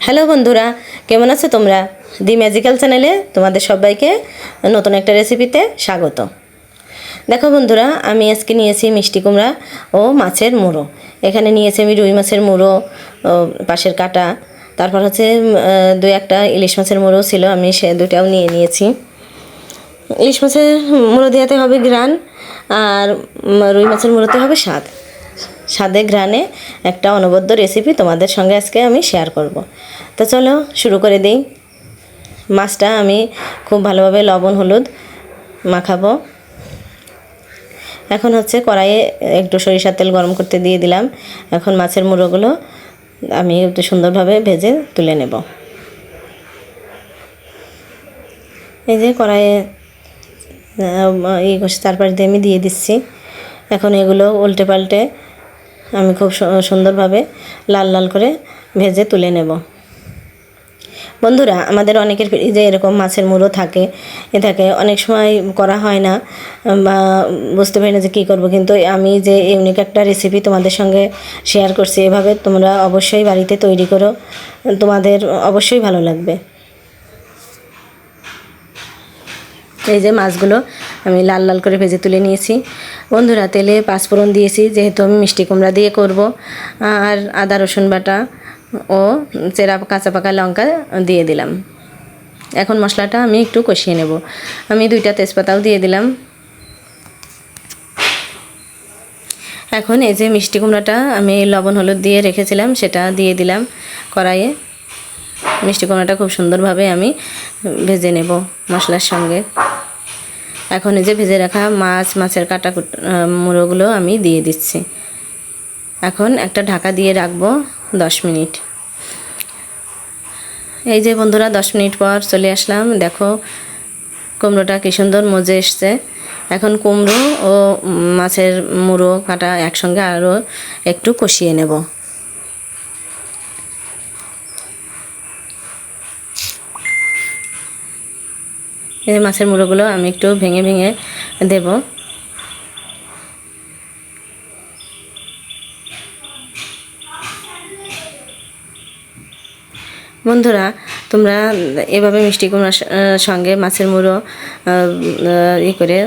Hello বন্ধুরা, কেমন আছো তোমরা? দি ম্যাজিক্যাল চ্যানেলে তোমাদের সবাইকে নতুন একটা রেসিপিতে স্বাগত। দেখো বন্ধুরা, আমি আজকে নিয়েছি মিষ্টি কুমড়া ও মাছের মুড়ো। এখানে নিয়েছি আমি রুই মাছের মুড়ো, পাশের কাটা, তারপর হচ্ছে দু একটা ইলিশ মাছের মুড়ো ছিল, আমি সে দুটাও নিয়ে নিয়েছি। ইলিশ মাছের মুড়ো দেওয়াতে হবে ঘ্রাণ, আর রুই মাছের মুড়োতে হবে স্বাদ। স্বাদে ঘ্রাণে একটা অনবদ্য রেসিপি তোমাদের সঙ্গে আজকে আমি শেয়ার করব। তো চলো শুরু করে দিই। মাছটা আমি খুব ভালোভাবে লবণ হলুদ মাখাবো। এখন হচ্ছে কড়াইয়ে একটু সরিষার তেল গরম করতে দিয়ে দিলাম। এখন মাছের মুড়োগুলো আমি একটু সুন্দরভাবে ভেজে তুলে নেব। এই যে কড়াইয়ে এই চারপাশ দিয়ে আমি দিয়ে দিচ্ছি। এখন এগুলো উল্টে পাল্টে আমি খুব সুন্দরভাবে লাল লাল করে ভেজে তুলে নেব। বন্ধুরা, আমাদের অনেকের ফ্রিজে এরকম মাছের মুড়ো থাকে, অনেক সময় করা হয় না বা বুঝতে পারি না যে কী করব, কিন্তু আমি যে ইউনিক একটা রেসিপি তোমাদের সঙ্গে শেয়ার করছি, এভাবে তোমরা অবশ্যই বাড়িতে তৈরি করো, তোমাদের অবশ্যই ভালো লাগবে। এই যে মাছগুলো আমি লাল লাল করে ভেজে তুলে নিয়েছি। বন্ধুরা, তেলে পাঁচফোড়ন দিয়েছি, যেহেতু আমি মিষ্টি কুমড়া দিয়ে করব, আর আদা রসুন বাটা ও চেরা কাঁচা পাকা লঙ্কা দিয়ে দিলাম। এখন মশলাটা আমি একটু কষিয়ে নেব। আমি 2টা তেজপাতাও দিয়ে দিলাম। এখন এই যে মিষ্টি কুমড়াটা আমি লবণ হলুদ দিয়ে রেখেছিলাম, সেটা দিয়ে দিলাম কড়াইয়ে। মিষ্টি কুমড়াটা খুব সুন্দরভাবে আমি ভেজে নেব মশলার সঙ্গে। এখন এই যে ভেজে রাখা মাছের কাটা মুড়োগুলো আমি দিয়ে দিচ্ছি। এখন একটা ঢাকা দিয়ে রাখবো 10 মিনিট। এই যে বন্ধুরা, 10 মিনিট পর চলে আসলাম। দেখো কুমড়োটা কি সুন্দর মজে এসছে। এখন কুমড়ো ও মাছের মুড়ো কাটা একসঙ্গে আরও একটু কষিয়ে নেব। এই মাছের মুড়োগুলো আমি একটু ভেঙে ভেঙে দেব। বন্ধুরা, তোমরা এভাবে মিষ্টি কুমড়ার সঙ্গে মাছের মুড়ো করে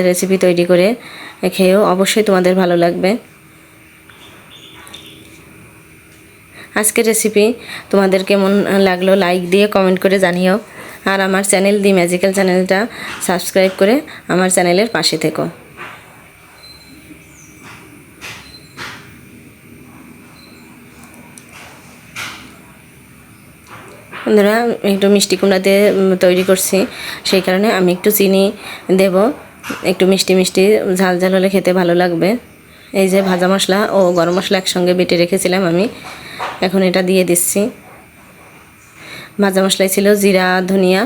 রেসিপি তৈরি করে খেয়েও অবশ্যই তোমাদের ভালো লাগবে। আজকের রেসিপি তোমাদের কেমন লাগলো লাইক দিয়ে কমেন্ট করে জানিও, আর আমার চ্যানেল দি ম্যাজিক্যাল চ্যানেলটা সাবস্ক্রাইব করে আমার চ্যানেলের পাশে থেকো। বন্ধুরা, একটু মিষ্টি কুমড়া দিয়ে তৈরি করছি, সেই কারণে আমি একটু চিনি দেব। একটু মিষ্টি মিষ্টি ঝাল ঝাল হলে খেতে ভালো লাগবে। এই যে ভাজা মশলা ও গরম মশলা একসঙ্গে বেটে রেখেছিলাম আমি, এখন এটা দিয়ে দিচ্ছি। ভাজা মশলায় ছিল জিরা ধনিয়া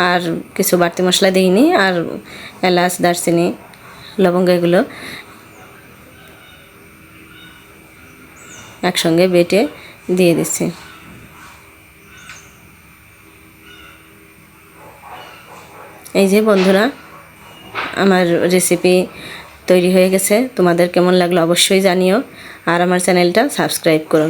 আর কিছু বাড়তি মশলা দিইনি, আর এলাচ দারচিনি লবঙ্গ এগুলো একসঙ্গে বেটে দিয়ে দিচ্ছি। এই যে বন্ধুরা, আমার রেসিপি তৈরি হয়ে গেছে। তোমাদের কেমন লাগলো অবশ্যই জানিও, আর আমার চ্যানেলটা সাবস্ক্রাইব করো।